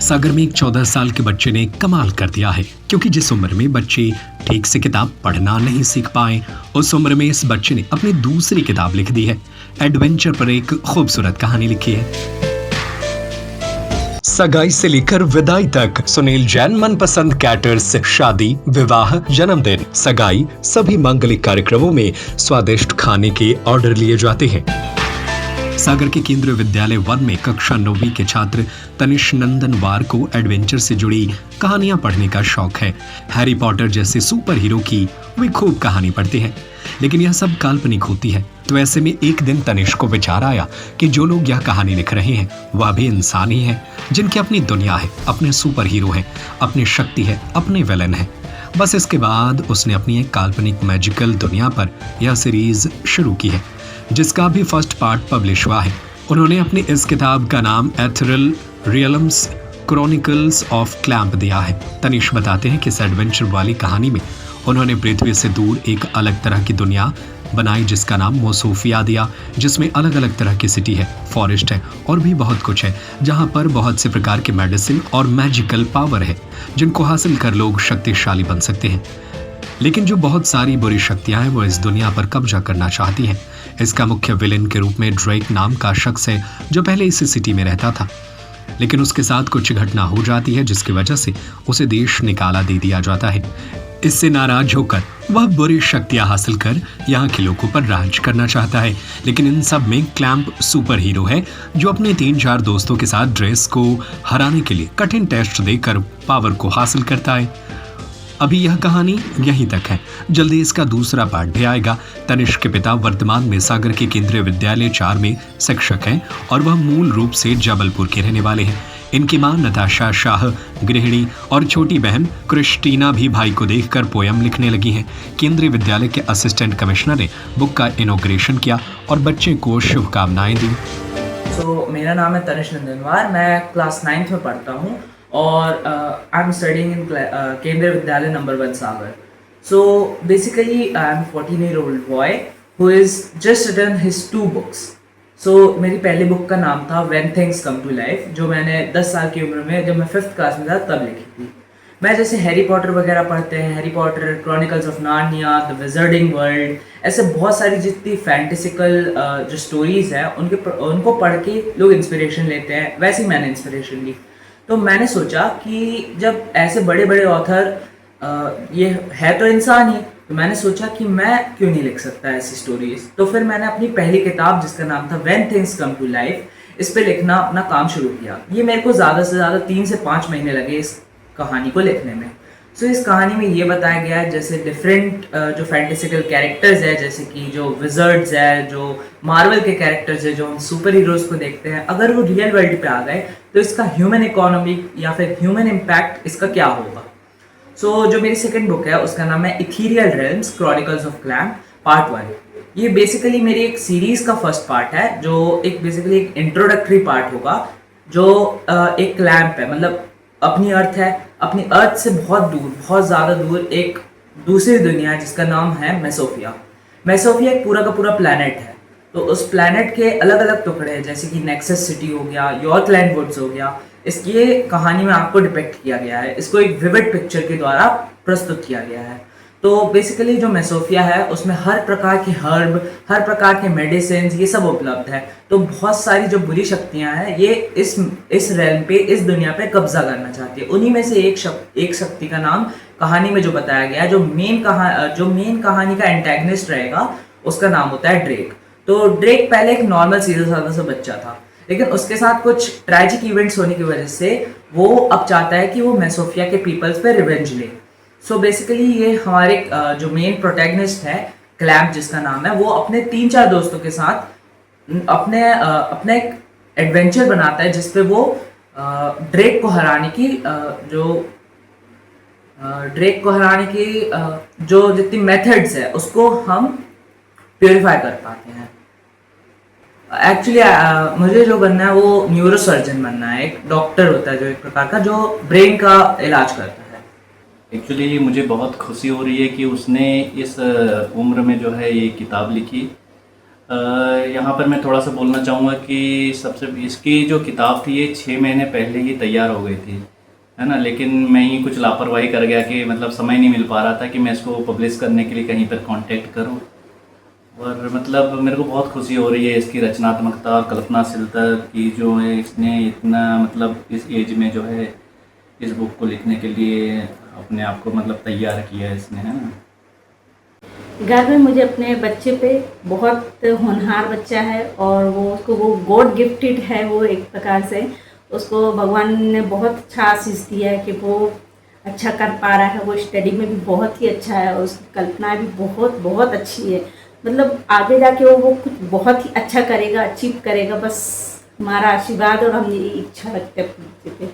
सागर में एक 14 साल के बच्चे ने कमाल कर दिया है, क्योंकि जिस उम्र में बच्चे ठीक से किताब पढ़ना नहीं सीख पाए, उस उम्र में इस बच्चे ने अपनी दूसरी किताब लिख दी है। एडवेंचर पर एक खूबसूरत कहानी लिखी है। सगाई से लेकर विदाई तक सुनील जैन मनपसंद कैटर्स शादी, विवाह, जन्मदिन, सगाई सभी मांगलिक कार्यक्रमों में स्वादिष्ट खाने के ऑर्डर लिए जाते हैं। सागर के केंद्रीय विद्यालय 1 में कक्षा 9वीं के छात्र तनिष नंदन वार को एडवेंचर से जुड़ी कहानियां पढ़ने का शौक है। हैरी पॉटर जैसे सुपर हीरो की वे खूब कहानी पढ़ते हैं, लेकिन यह सब काल्पनिक होती है। तो ऐसे में एक दिन तनिष को विचार आया कि जो लोग यह कहानी लिख रहे हैं वह भी इंसान ही है, जिनकी अपनी दुनिया है, अपने सुपर हीरो है, अपनी शक्ति है, अपने विलन है। बस इसके बाद उसने अपनी एक काल्पनिक मैजिकल दुनिया पर यह सीरीज शुरू की है, जिसका भी फर्स्ट पार्ट पब्लिश हुआ है। उन्होंने अपनी इस किताब का नाम एथेरियल रियल्म्स क्रॉनिकल्स ऑफ क्लैम्प दिया है। तनिष बताते हैं कि इस एडवेंचर वाली कहानी में उन्होंने पृथ्वी से दूर एक अलग तरह की दुनिया बनाई, जिसका नाम मोसोफिया दिया, जिसमें अलग अलग तरह की सिटी है, फॉरेस्ट है और भी बहुत कुछ है, जहां पर बहुत से प्रकार के मेडिसिन और मैजिकल पावर है, जिनको हासिल कर लोग शक्तिशाली बन सकते हैं। लेकिन जो बहुत सारी बुरी शक्तियां हैं वो इस दुनिया पर कब्जा करना चाहती हैं। इसका मुख्य विलेन के रूप में ड्रेक नाम का शख्स है, जो पहले इसी सिटी में रहता था, लेकिन उसके साथ कुछ घटना हो जाती है जिसकी वजह से उसे देश निकाला दे दिया जाता है। इससे नाराज होकर वह बुरी शक्तियां हासिल कर यहाँ के लोगों पर राज करना चाहता है। लेकिन इन सब में क्लैम्प सुपर हीरो है, जो अपने 3-4 दोस्तों के साथ ड्रेस को हराने के लिए कठिन टेस्ट देकर पावर को हासिल करता है। अभी यह कहानी यहीं तक है, जल्दी इसका दूसरा पार्ट भी आएगा। तनिष के पिता वर्तमान में सागर के केंद्रीय विद्यालय 4 में शिक्षक हैं और वह मूल रूप से जबलपुर के रहने वाले हैं। इनकी मां नताशा शाह गृहिणी और छोटी बहन क्रिस्टीना भी भाई को देखकर पोयम लिखने लगी हैं। केंद्रीय विद्यालय के असिस्टेंट कमिश्नर ने बुक का इनॉग्रेशन किया और बच्चे को शुभकामनाएं दी। मेरा नाम है तनिष नंदनवार, मैं क्लास 9th में पढ़ता हूँ और आई एम स्टडिंग इन केंद्रीय विद्यालय number 1 Sagar. So basically I am 14-year-old boy who is just written his 2 books. So मेरी पहली बुक का नाम था When Things Come to Life, जो मैंने 10 साल की उम्र में जब मैं 5th क्लास में था तब लिखी थी. मैं जैसे हैरी पॉटर वगैरह पढ़ते हैं, Harry Potter, Chronicles of Narnia, the wizarding world, ऐसे बहुत सारी जितनी फैंटेसिकल जो स्टोरीज हैं उनको पढ़ के लोग इंस्पिरेशन लेते हैं, वैसे ही मैंने इंस्पिरेशन ली. तो मैंने सोचा कि जब ऐसे बड़े बड़े ऑथर ये है तो इंसान ही, तो मैंने सोचा कि मैं क्यों नहीं लिख सकता ऐसी स्टोरीज. तो फिर मैंने अपनी पहली किताब जिसका नाम था When Things Come to Life, इस पे लिखना अपना काम शुरू किया. ये मेरे को ज़्यादा से ज़्यादा 3 से 5 महीने लगे इस कहानी को लिखने में. सो इस कहानी में ये बताया गया है जैसे डिफरेंट जो फैंटेसिकल कैरेक्टर्स है, जैसे कि जो विजर्ड्स है, जो मार्वल के कैरेक्टर्स है, जो हम सुपर हीरोज़ को देखते हैं, अगर वो रियल वर्ल्ड पे आ गए तो इसका ह्यूमन इकोनॉमी या फिर ह्यूमन इम्पैक्ट इसका क्या होगा. सो जो मेरी सेकंड बुक है उसका नाम है ethereal realms chronicles of clamp part 1. ये बेसिकली मेरी एक सीरीज़ का फर्स्ट पार्ट है, जो एक बेसिकली एक इंट्रोडक्टरी पार्ट होगा, जो एक क्लैम्प है, मतलब अपनी अर्थ है, अपनी अर्थ से बहुत दूर, बहुत ज़्यादा दूर एक दूसरी दुनिया है जिसका नाम है मेसोफिया. मेसोफिया एक पूरा का पूरा प्लैनेट है. तो उस प्लैनेट के अलग अलग टुकड़े हैं, जैसे कि नेक्सस सिटी हो गया, यॉर्कलैंड वुड्स हो गया. इसकी कहानी में आपको डिपेक्ट किया गया है, इसको एक विविड पिक्चर के द्वारा प्रस्तुत किया गया है. तो बेसिकली जो मेसोफिया है उसमें हर प्रकार के हर्ब, हर प्रकार के मेडिसिन, ये सब उपलब्ध है. तो बहुत सारी जो बुरी शक्तियां हैं ये इस रेल्म पे, इस दुनिया पे कब्जा करना चाहती है. उन्हीं में से एक शक्ति का नाम कहानी में जो बताया गया है, जो मेन कहानी का एंटेगनिस्ट रहेगा, उसका नाम होता है ड्रेक. तो ड्रेक पहले एक नॉर्मल सीधा साधा सा बच्चा था, लेकिन उसके साथ कुछ ट्रैजिक इवेंट्स होने की वजह से वो अब चाहता है कि वो मेसोफिया के पीपल्स पे रिवेंज ले. सो बेसिकली ये हमारे जो मेन प्रोटैगनिस्ट है क्लैम्प जिसका नाम है, वो अपने 3-4 दोस्तों के साथ अपने एक एडवेंचर बनाता है जिसपे वो ड्रेक को हराने की जो जितनी मेथड्स है उसको हम प्योरीफाई कर पाते हैं. एक्चुअली मुझे जो बनना है वो न्यूरोसर्जन बनना है. एक डॉक्टर होता है जो एक प्रकार का, जो ब्रेन का इलाज करता है. एक्चुअली मुझे बहुत खुशी हो रही है कि उसने इस उम्र में जो है ये किताब लिखी. यहाँ पर मैं थोड़ा सा बोलना चाहूँगा कि सबसे इसकी जो किताब थी ये 6 महीने पहले ही तैयार हो गई थी, है ना। लेकिन मैं ही कुछ लापरवाही कर गया कि मतलब समय नहीं मिल पा रहा था कि मैं इसको पब्लिश करने के लिए कहीं पर कांटेक्ट करूँ। और मतलब मेरे को बहुत खुशी हो रही है इसकी रचनात्मकता और कल्पनाशीलता की, जो है इसने इतना मतलब इस एज में जो है इस बुक को लिखने के लिए अपने आप को मतलब तैयार किया है इसने, है ना। गर्व है मुझे अपने बच्चे पे, बहुत होनहार बच्चा है और वो गॉड गिफ्टेड है। वो एक प्रकार से उसको भगवान ने बहुत अच्छा आशीष दिया है कि वो अच्छा कर पा रहा है। वो स्टडी में भी बहुत ही अच्छा है और उसकी कल्पना भी बहुत बहुत अच्छी है। मतलब आगे जाके वो कुछ बहुत ही अच्छा करेगा, अचीव करेगा। बस हमारा आशीर्वाद और हम ये इच्छा रखते हैं अपने बच्चे पे।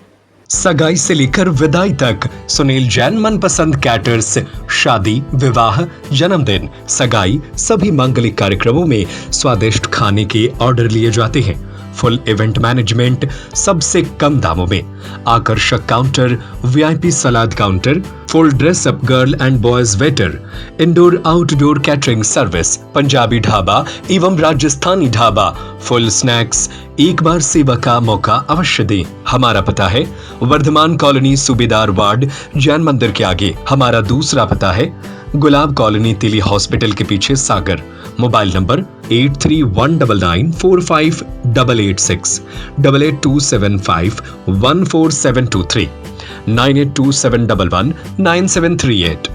सगाई से लेकर विदाई तक सुनील जैन मनपसंद कैटर्स शादी, विवाह, जन्मदिन, सगाई सभी मांगलिक कार्यक्रमों में स्वादिष्ट खाने के ऑर्डर लिए जाते हैं। फुल इवेंट मैनेजमेंट सबसे कम दामों में, आकर्षक counter, VIP salad counter, full dress up girl and boys waiter, indoor outdoor catering service, Punjabi dhaba एवं राजस्थानी ढाबा, फुल स्नैक्स। एक बार सेवा का मौका अवश्य दें। हमारा पता है वर्धमान कॉलोनी, सूबेदार वार्ड, जैन मंदिर के आगे। हमारा दूसरा पता है गुलाब कॉलोनी, तिली हॉस्पिटल के पीछे, सागर। Mobile number 8319458886, 8827514723, 9827119738।